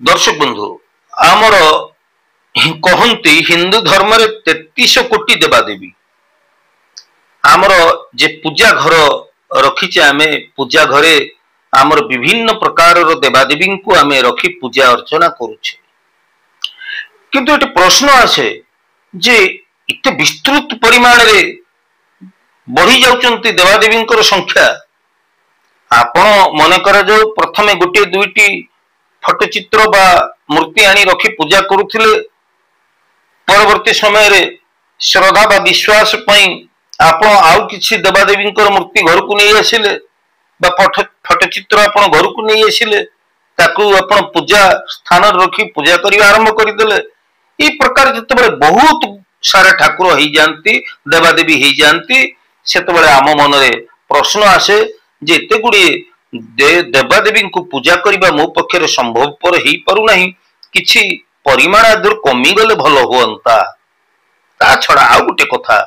दर्शक बंधु आमर कहती हिंदू धर्म 33 कोटी देवादेवी आमर जे पूजा घर रखीचे आमे पूजा घरे आमर विभिन्न प्रकार देवादेवी को आमे रखी पूजा अर्चना करुचे किंतु एटी प्रश्न आसे जे इते विस्तृत परिमाण रे बढ़ी जाउचंती देवादेवी संख्या आपण मन कर जो प्रथमे गोटे दुईटी फटचित्र बा मूर्ति आनी रखी पूजा करुथिले परवर्ती समय रे श्रद्धा बा विश्वास पई आपण आउ किछि देवादेवी मूर्ति घर को नहीं आसिले बा फटचित्र आपण घर को नहीं आसिले ताकू आपण पूजा स्थान रखी पूजा करिवा आरंभ करदेले ई प्रकार जतबे बहुत सारा ठाकुर हो जानती देवादेवी हो जानती सेतबे आम मन रे प्रश्न आसे जे एते गुडी देवादेवी को पूजा करने मो पक्षर संभवपर हो पारु नहीं किछि परिमाण आदर कमी गले भल हुअंता ता छड़ा आ गोटे कथा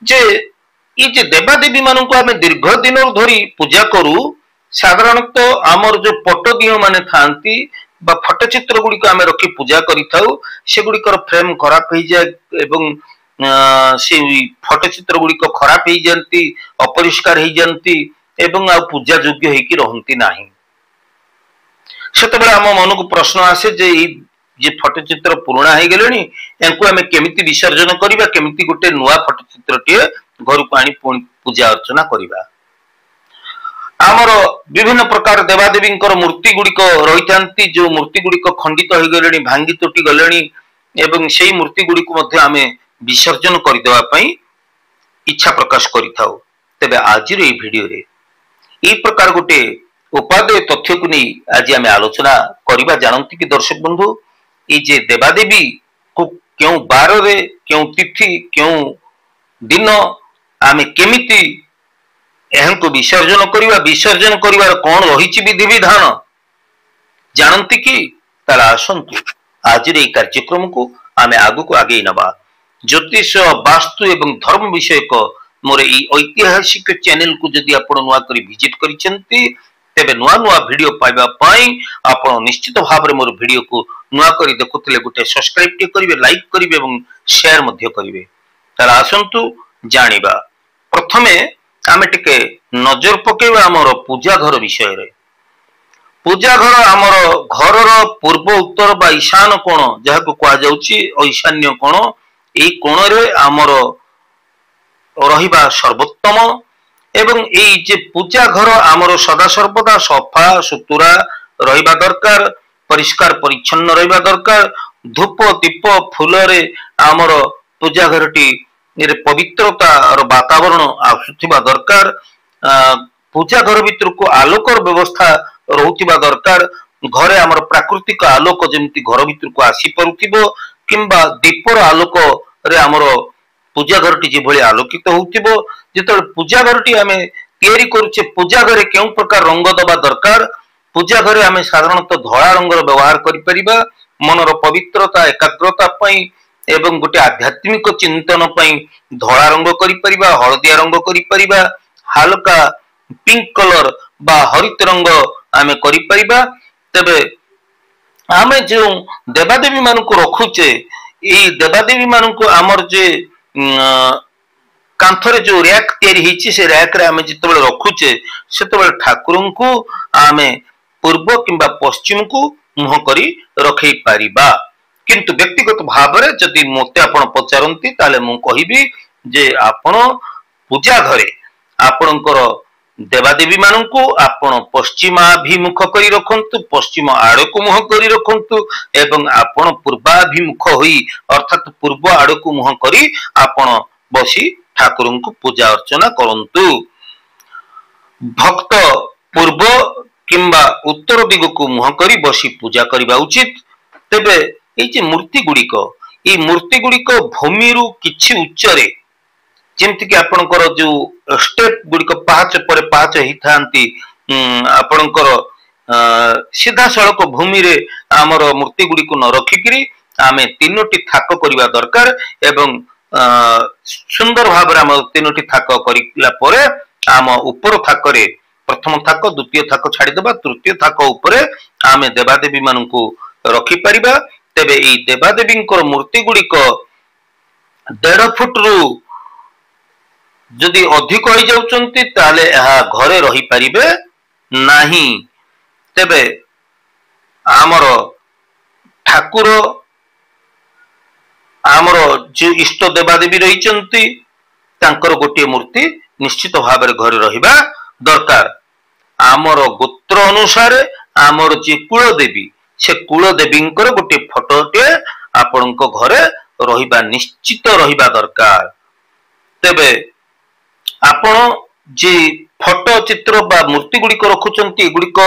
जे ये जे देवादेवी मान को आम दीर्घ दिन धरी पूजा करू साधारणतः आमर जो पटदिय माने थांती बा फटचित्र गुड़ी को आम रखी पूजा करिथाउ से गुड़िकर फ्रेम खराब हो जाए एवं से फटचित्र गुड़ी खराब हो जाती अपरिष्कार हो जाती एवं आ पूजा योग्य होकी रहंती नाही सेतबे आम मन को प्रश्न आसे जे जे फटचित्र पुराणा हो गलेनी एंको आमे केमिति विसर्जन करिबा केमिति गोटे नुआ फटचित्र टिए घर को आनी पूजा अर्चना करिबा आमर विभिन्न प्रकार देवादेवी मूर्ति गुड़िक रही जो मूर्ति गुड़िक खंडित हो गले भांगी तुटी गले एवं से मूर्ति गुड़िक आमे विसर्जन करदेवा पई इच्छा प्रकाश करिथाउ तेबे आजिर ए भिडियो रे ए प्रकार गोटे उपादेय तथ्य को नहीं आज आम आलोचना करवा जानती कि दर्शक बंधु ये जे देवादेवी को क्यों बार रे क्यों तिथि क्यों दिन आम केमिति को विसर्जन करवा विसर्जन करिवार कौन रही विधि विधान जानती कि ताला आसंतु आज ये कार्यक्रम को आम आगु को आगे नवा ज्योतिष वास्तु एवं धर्म विषय को मोर ऐतिहासिक चैनल को जदि आपण नुआ करी विजिट करिसेंती तेबे नुआ नुआ वीडियो पाइबा पई आपण निश्चित भाव रे मोर वीडियो को नुआ करी देखुतले गोटे सब्सक्राइब टे करिवे लाइक करिवे एवं शेयर मध्य करिवे ताला आसंतु जानिबा प्रथमे आमे टिके नजर पकेबा हमर पूजा घर विषय रे पूजा घर हमर घर रो पूर्व उत्तर बा ईशान कोण जहा को कहा जाउची ईशान्य कोण एई कोण रे हमर रहिबा सर्वोत्तम एवं एई जे पूजा घर आमर सदा सर्वदा सफा सुतुरा रहिबा दरकार परिष्कार परिच्छन्न रहिबा दरकार धूप दीप फूल रे आमर पूजा घरटी रे पवित्रता और वातावरण आसुथिबा दरकार पूजा घर भीतर को आलोकर व्यवस्था रहुथिबा दरकार घरे आमर प्राकृतिक आलोक जेमति घर भीतर को आसी परुथिबो किंबा दीपर आलोक रे आमर पूजा घरटी जे भली आलोकित होउथिबो जेतल पूजा घरटी आमे तयारी करूचे पूजा घरे केउ प्रकार रंग दबा दरकार पूजा घरे आमे साधारणतः धळा रंगर व्यवहार करि परिबा मनर पवित्रता एकाग्रता पई एवं गोटे आध्यात्मिक चिंतन पई धळा रंग करि परिबा हळदिया रंग करि परिबा हल्का पिंक कलर बा हरित रंग आमे करि परिबा तबे आमे जो देवादेवी मान को रखुचे ए देवादेवी मान को आमर जे कांथरे जो रैक तैयारी हिची से रैक रे आमे जितबेले रखुचे सेतबेले ठाकुरन को आमे पूर्व किंबा पश्चिम को मुह करी रखै पारिबा किंतु व्यक्तिगत भाव रे जदि मोते आपण पचारंती ताले मु कहिबी जे आपण पूजा घरे आपणकर देवादेवी मान को आपण पश्चिमाभिमुख करी रखंतु पश्चिम आड़ को मुह करी रखंतु एवं आपण पूर्वाभिमुख होई अर्थात पूर्व आड़ को मुह करी आपण बसी ठाकुर को पूजा अर्चना करंतु भक्त पूर्व किंबा उत्तर दिग को मुह करी बसी पूजा करबा उचित तेबे ए जे मूर्ति गुड़िक भूमि रु किछि उच्चरे जेमति कि आपणकर जो स्टेप गुड़िक पाहाच पर पाहाच ही थांती आपणकर सीधा सड़क भूमि रे आमर मूर्ति गुड़िक न रखिकरी आमे तीनोटी थाक करिवा दरकार एवं सुंदर भाव रे आम तीनोटी थाक करिला परे आम ऊपर थाक रे प्रथम थाक द्वितीय थाक छाड़ी देबा तृतीय थाक ऊपर आमे देवादेवी मानकु रखिपर तेबे एई देवादेवी मूर्ति गुड़िक 1.5 फुट रु जदि अधिक हो जाउचंती ताले यह घरे रही परिबे नहीं। तेबे आमर ठाकुर आमर जो इष्ट देवादेवी रही गोटे मूर्ति निश्चित भाव में घरे रहिबा दरकार। आमर गोत्र अनुसार आमर जी कुलदेवी से कुलदेवी गोटे फोटोटे आपण घरे रहिबा निश्चित रहिबा दरकार। तेबे आपण जे फोटो चित्र बा मूर्ति गुड़िक रखुचंती एगुड़िक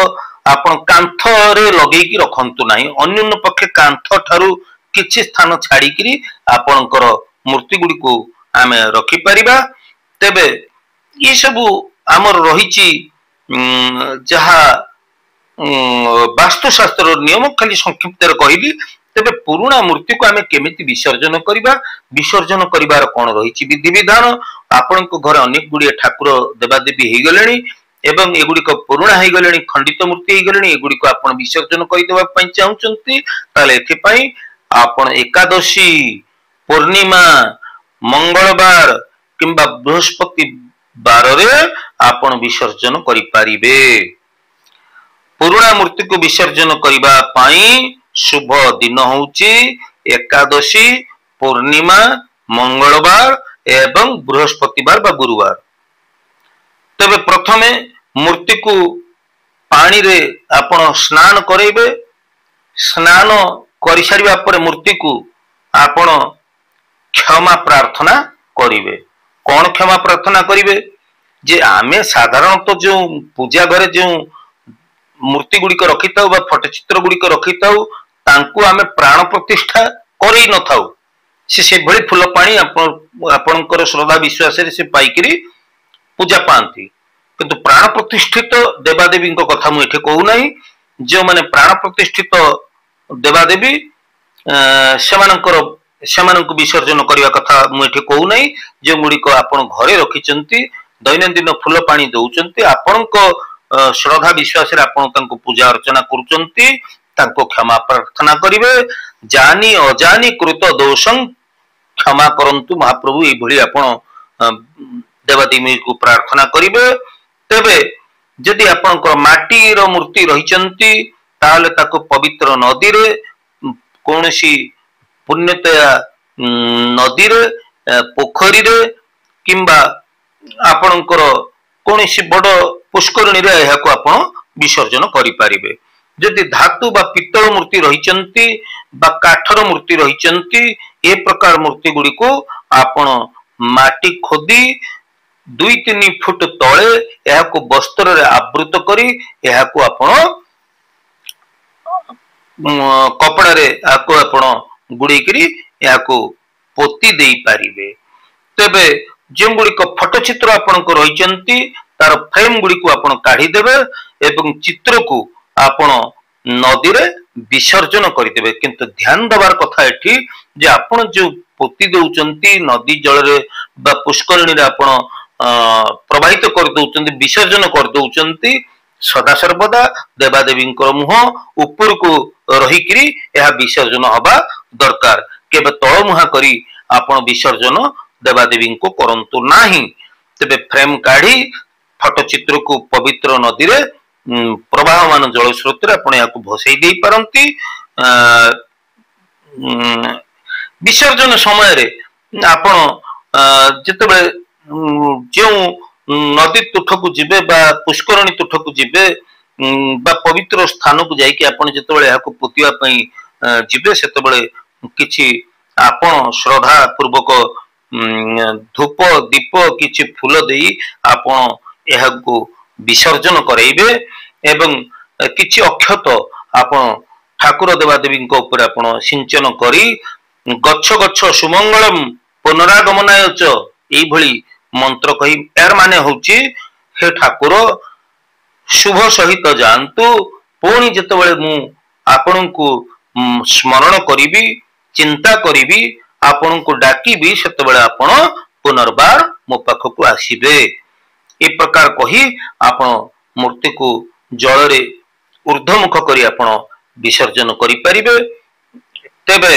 आपण कांथरे लगेकी रखंतु नाही। अन्य पक्षे कांथ ठारू किछि स्थान छाड़िकी आपणकर मूर्ति गुड़िक आमे रखि परिबा। तेबे ये सबु आमर रहिछि जहा वास्तुशास्त्र नियम खाली संक्षिप्त कहली। तेबे पुराना मूर्ति को आमे केमिति विसर्जन करिबा विसर्जन करिवार कोन रहिछि विधि विधान। आपण को घर अनेक गुड़िए ठाकुर देवादेवी हे गलेनी एवं एगुड़िक पुराना हे गलेनी खंडित मूर्ति हे गलेनी एगुड़िक आपण विसर्जन करिदेबा पई चाहुचंती ताले एथि पई आपण एकादशी पूर्णिमा मंगलवार किंबा बृहस्पति बार रे आपण विसर्जन करि परिबे। पुराना मूर्ति को विसर्जन करिबा पई शुभ दिन होउची एकादशी पूर्णिमा मंगलवार एवं बृहस्पतिवार बा गुरुवार। तबे प्रथमे मूर्ति को पानी रे आपण स्नान करेबे। स्नान करि सारिबा परे मूर्ति को आपण क्षमा प्रार्थना करिवे। कौन क्षमा प्रार्थना करिवे जे आमे साधारणतः जो पूजा घरे जो मूर्ति गुड़िक रखि थाउ बा फोटोचित्र गुड़िक रखि थाउ तांकु आमे प्राण प्रतिष्ठा करै न थाउ। से भली फूल पानी आपणकर श्रद्धा विश्वास से पाइकरी पूजा पाती। किंतु प्राण प्रतिष्ठित देवादेवी कथा मुझे कहू ना। जो माने प्राण प्रतिष्ठित देवादेवी सेमानंको विसर्जन करने कथा मुझे कहू ना। जो गुड़िक आपण घरे रखिंट दैनंदिन फूल पानी दौरान आपण श्रद्धा विश्वास पूजा अर्चना करुचंती क्षमा प्रार्थना करिवे। जानी अजानी कृत दोषं क्षमा करंतु महाप्रभु ये भली आपण देवादेवी को प्रार्थना करिवे। तेबे जदि आपनकर माटी रो मूर्ति रहिचंती ताले ताको पवित्र नदी रे कोनोसी पुण्यतया नदी रे पोखरी रे किंबा आपनकर कोनोसी बड़ पुष्करणी रे एहा को आपण विसर्जन करि परिबे। जदि धातु बा पित्तल मूर्ति रहिचंती बा काठर मूर्ति रहिचंती ए प्रकार मूर्ति गुड़ी को आपण माटी खोदी 2-3 फुट तले एहा को वस्त्र रे आवृत करी एहा को आपण कपड़ा रे आको आपण गुड़ी करी एहा को पोती देई परिबे। तेबे जे गुड़ी को फोटो चित्र आपण को रहिचंती तार फ्रेम गुड़ी को आपण काढी देबे एवं चित्र को आपण नदी रे विसर्जन करदेवे। किंतु ध्यान दबार कथा एठी जे आपण जो पोती दउचंती नदी जल रे बा पुष्करणी रे आपण प्रवाहित कर दउचंती विसर्जन कर दउचंती सदा सर्वदा देवादेवी मुह ऊपर को रहीकरी यह विसर्जन हवा दरकार। केबे तळ मुहा करी आपण विसर्जन देवादेवी को करंतु नाही। तेबे फ्रेम काढी फोटो चित्र को पवित्र नदी रे प्रवाहमान जल स्रोत भसई दे पारती। विसर्जन समय रे आपण जिते जो नदी तुठ को जीवे बा पुष्करणी तुठ को जीवे बा पवित्र स्थान को जाइए आपण जिते पोतिया जीवे से किछि आपण श्रद्धा पूर्वक धूप दीप किछि फूल देई आपण एहा को विसर्जन कराइबे एवं किछि अक्षत आपण ठाकुर देवादेवी ऊपर आपण सिंचन करी गच्छ गच्छ सुमंगलम पुनरागमनाय च एई भली मंत्र कही यार माने होची हे ठाकुर शुभ सहित जानतु पुणी जितेबाला मु आपण को स्मरण करी चिंता करी आपण को डाकिबी सेतेबाला आपण पुनर्बार मो पाखक आसीबे। ए प्रकार कही आपण मूर्ति को जल रे ऊर्ध्वमुख करी आपण विसर्जन करिपारिबे। तेबे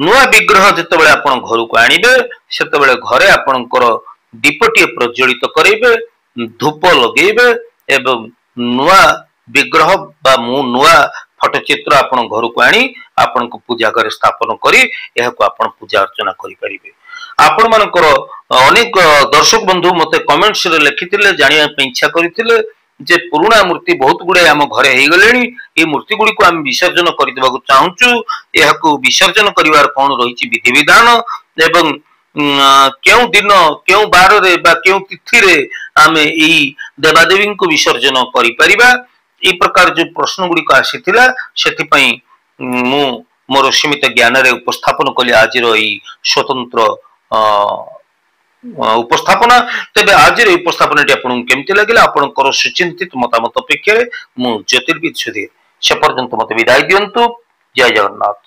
नुआ विग्रह जितेबाला आपण घर को आणिबे सेतेबाला घरे आपणकर दीपटीए प्रज्वलित करेबे, धूप लगेबे एवं नुआ विग्रह बा नुआ फटचित्र आपण घर को आनी आपण को पूजा घर स्थापन करी एहाको आपण पूजा अर्चना करि परिबे। आपण मानकर अनेक दर्शक बंधु मते कमेंट्स रे लिखिथिले जानिया पे इच्छा करिथिले जे पुराना मूर्ति बहुत गुडे आम घरे हे गलेनी ए मूर्ति गुडी को हम विसर्जन करि देबाकू चाहूचु। एहाको विसर्जन करिवार कोन रहिछि विधि विधान एवं केउ दिन केउ बार रे बा केउ तिथि रे आमे ई देवादेवी को विसर्जन करि परिबा ए प्रकार जो प्रश्न गुडी को आसीथिला सेति पई मु मोर सीमित ज्ञान रे उपस्थापन कली आज ई स्वतंत्र उपस्थापना। तेबे आज उपस्थापना आपन केमती लगिला आपन सुचिंतित मतामत अपेक्षा मु ज्योतिर्विद सुधीर से पर्यंत मत विदाय दियंतु। जय जगन्नाथ।